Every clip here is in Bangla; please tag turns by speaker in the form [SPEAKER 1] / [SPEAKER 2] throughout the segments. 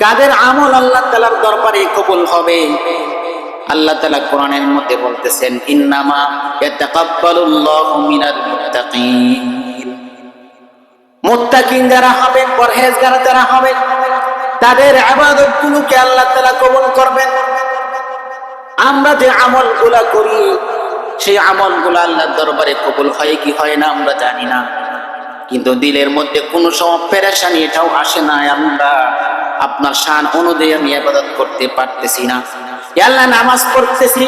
[SPEAKER 1] তাদের আমল আল্লাহ তাআলার দরবারে কবুল হবে। আল্লাহ তাআলা কোরআনের মধ্যে বলতেছেন, ইন্নামা ইয়াতাকাব্বালুল্লাহু মিনাল মুত্তাকিন। মুত্তাকিন যারা হবে, পরহেজগার যারা হবে, তাদের ইবাদতগুলোকে আল্লাহ তাআলা কবুল করবেন। আমরা যে আমলগুলা করি, সেই আমলগুলো আল্লাহর দরবারে কবুল হয় কি হয় না আমরা জানি না, কিন্তু দিলের মধ্যে কোনো সময় পেরেশানি এটাও আসে না, আল্লাহ আপনার শান অনুযায়ী আমি ইবাদত করতে পারতেছি না, আল্লাহ নামাজ পড়তেছি,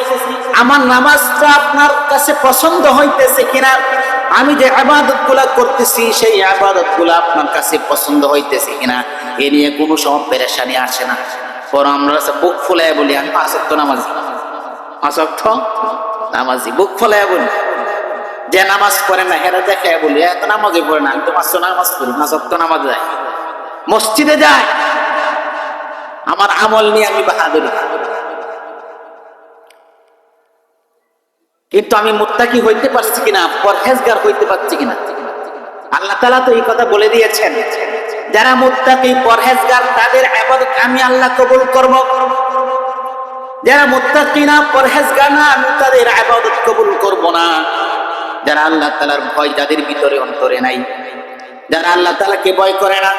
[SPEAKER 1] আমার নামাজটা আপনার কাছে পছন্দ হইতেছে কিনা, আমি যে ইবাদতগুলো করতেছি সেই ইবাদতগুলো আপনার কাছে পছন্দ হইতেছে কিনা, এ নিয়ে কোনো সময় পেরেশানি আসে না। বরং আমরা বুক ফুলায় বলি আমি 5 ওয়াক্ত নামাজি, 5 ওয়াক্ত নামাজি, বুক ফুলায় বলি। যে নামাজ পড়ে না হেরা দেখে বলি এত নামাজই পড়ে না, আমি তো 5 ওয়াক্ত নামাজ পড়ি, 5 ওয়াক্ত নামাজ যায়, মসজিদে যায়, আমার আমল নিয়ে আমি বাহাদুরি। কিন্তু আমি মুত্তাকি হইতে পারছি কিনা, পরহেজগার হইতে পারছি কিনা? আল্লাহ তাআলা তো এই কথা বলে দিয়েছেন, যারা মুত্তাকি পরহেজগার তাদের ইবাদত আমি আল্লাহ কবুল করব। যারা মুত্তাকি না, পরহেজগার না, আমি তাদের ইবাদত কবুল করব না। যারা আল্লাহ তাআলার ভয় যাদের ভিতরে অন্তরে নাই, যারা আল্লাহ তাআলাকে ভয় করে না,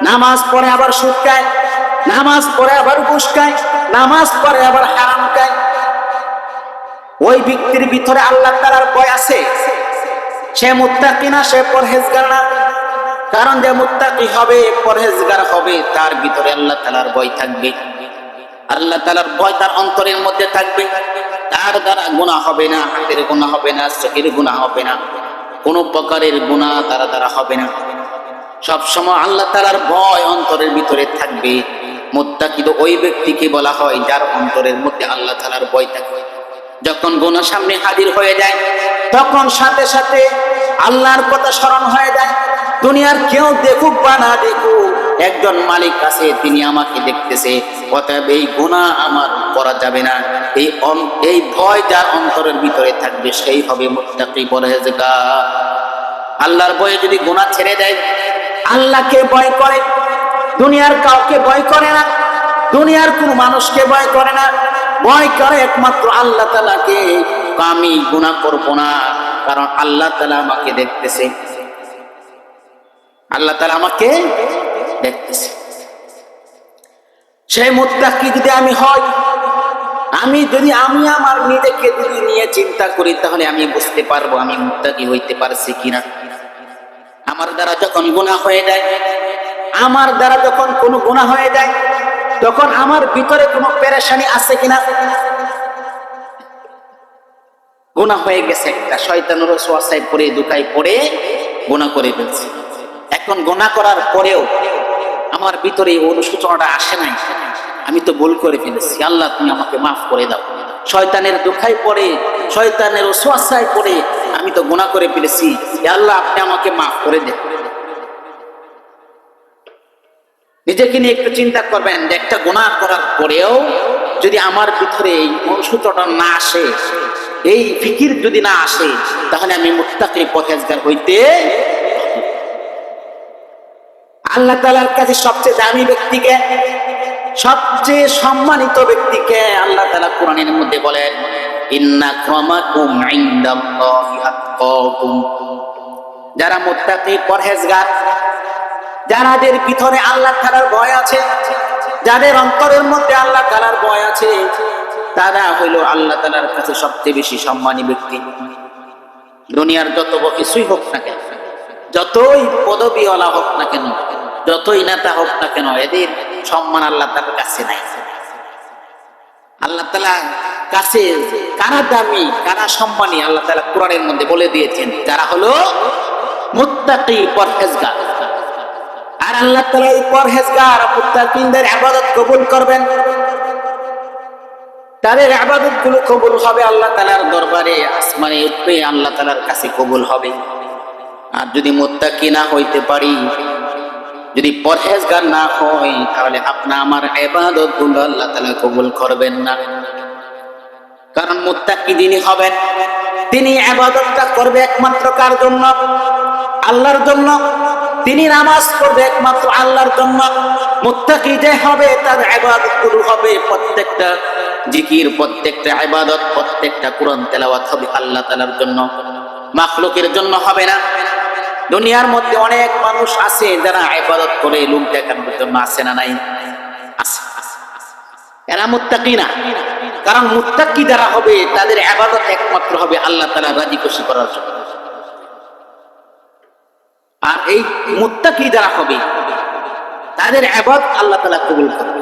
[SPEAKER 1] নামাজ পড়ে আবার সুদ খায়, নামাজ পড়ে আবার ঘুষ খায়, নামাজ পড়ে আবার হারাম খায়, ওই ব্যক্তির ভিতরে আল্লাহ তাআলার ভয় আছে, সে মুত্তাকি না, সে পরহেজগার না। কারণ যে মুত্তাকি হবে, পরহেজগার হবে, তার ভিতরে আল্লাহ তাআলার ভয় থাকবে, আল্লাহ তাআলার ভয় তার অন্তরের মধ্যে থাকবে। তার দ্বারা গুনাহ হবে না, হাতের গুনাহ হবে না, চোখের গুনাহ হবে না, কোনো প্রকারের গুনাহ তার দ্বারা হবে না। সব সময় আল্লাহ তাআলার ভয় অন্তরের ভিতরে থাকবে। মুত্তাকি তো ওই ব্যক্তিকে বলা হয় যার অন্তরের মধ্যে আল্লাহ তাআলার ভয় থাকে। যখন গুনাহ সামনে হাজির হয়ে যায়, তখন সাথে সাথে আল্লাহর কথা স্মরণ হয়ে যায়। দুনিয়ার কেউ দেখুক বা না দেখুক, একজন মালিক আছে, তিনি আমাকে দেখতেছে, অতএব এই গুনাহ আমার করা যাবে না। এই ভয় যার অন্তরের ভিতরে থাকবে সেই হবে মুত্তাকি, পরহেজগার। আল্লাহর ভয়ে যদি গুনাহ ছেড়ে দেয়, আল্লাহকে ভয় করে, দুনিয়ার কাউকে ভয় করে না, দুনিয়ার কোনো মানুষকে ভয় করে না, ভয় করে একমাত্র আল্লাহ তাআলাকে। আমি গুনাহ করব না, কারণ আল্লাহ তাআলা আমাকে দেখতেছে, আল্লাহ তাআলা আমাকে দেখতেছে। সেই মুত্তাকি যদি আমি হই, আমি আমার নিজেকে যদি নিয়ে চিন্তা করি, তাহলে আমি বুঝতে পারবো আমি মুত্তাকি হইতে পারছি কিনা। আমার দ্বারা যখন গুনাহ হয়ে যায়, আমার দ্বারা যখন কোনো গুনাহ হয়ে যায়, তখন আমার ভিতরে কোনো পেরেশানি আছে কিনা। গুনাহ হয়ে গেছে, একটা শয়তানের ওয়াসওয়াসায় পড়ে, দুকায় পড়ে গুনাহ করে ফেলছি। এখন গুনাহ করার পরেও আমার ভিতরে অনুশোচনাটা আসে নাই, আমি তো ভুল করে ফেলেছি, আল্লাহ তুমি আমাকে মাফ করে দাও। শয়তানের দুকায় পড়ে, শয়তানের ওয়াসওয়াসায় পড়ে আমি তো গুনাহ করে ফেলেছি, আল্লাহ আপনি আমাকে মাফ করে দেন। নিজেকে নিয়ে একটু চিন্তা করবেন যে একটা গুনাহ করার পরেও যদি আমার ভিতরে এই অনুশোচনা না আসে, এই ফিকির যদি না আসে, তাহলে আমি মুত্তাকি, পরহেজগার হইতে। আল্লাহ তাআলার কাছে সবচেয়ে দামি ব্যক্তিকে, সবচেয়ে সম্মানিত ব্যক্তিকে আল্লাহ তাআলা কোরআনের মধ্যে বলেন, ইন্না আক্রামাকুম ইনদাল্লাহি আতকাকুম। যারা মুত্তাকি, পরহেজগার, যাদের ভিতরে আল্লাহ তাআলার ভয় আছে, যাদের অন্তরের মধ্যে আল্লাহ তাআলার ভয় আছে, তারা হইল আল্লাহ তাআলার কাছে সবচেয়ে বেশি সম্মানী ব্যক্তি। দুনিয়ার যত কিছুই হোক না কেন, যতই পদবিওয়ালা হোক না কেন, যতই নেতা হোক না কেন, এদের সম্মান আল্লাহ তাআলার কাছে নাই। আল্লাহ তাআলার কাছে কারা দামি, কারা সম্মানী, আল্লাহ তাআলা কোরআনের মধ্যে বলে দিয়েছেন, যারা হলো মুত্তাকি, পরহেজগার। আর আল্লাহ তাআলা এই পরহেজগার মুত্তাকিনদের ইবাদত কবুল করবেন, তাদের ইবাদত গুলো কবুল হবে আল্লাহ তাআলার দরবারে, আসমানে উঠবে, আল্লাহ তাআলার কাছে কবুল হবে। আর যদি মুত্তাকি না হইতে পারি, যদি পরহেজগার না হই, তাহলে আপনা আমার ইবাদত গুলো আল্লাহ তাআলা কবুল করবেন না। কারণ মুত্তাকি যিনি হবেন, তিনি ইবাদতটা করবে একমাত্র কার জন্য? আল্লাহর জন্য। তিনি নামাজ পড়বে একমাত্র আল্লাহর জন্য। মুত্তাকি যে হবে তার ইবাদত গুলো হবে প্রত্যেকটা জিকির, প্রত্যেকটা ইবাদত, প্রত্যেকটা কোরআন তেলাওয়াত হবে আল্লাহ তাআলার জন্য, মাখলুকের জন্য হবে না। দুনিয়ার মধ্যে অনেক মানুষ আছে যারা ইবাদত করে লোক দেখানোর জন্য, আছে না নাই? আছে। এরা মুত্তাকি না, কারণ মুত্তাকি যারা হবে তাদের ইবাদত একমাত্র হবে আল্লাহ তাআলা রাজি খুশি করার জন্য। আর এই মুত্তাকি যারা হবে তাদের ইবাদত আল্লাহ তাআলা কবুল করবে।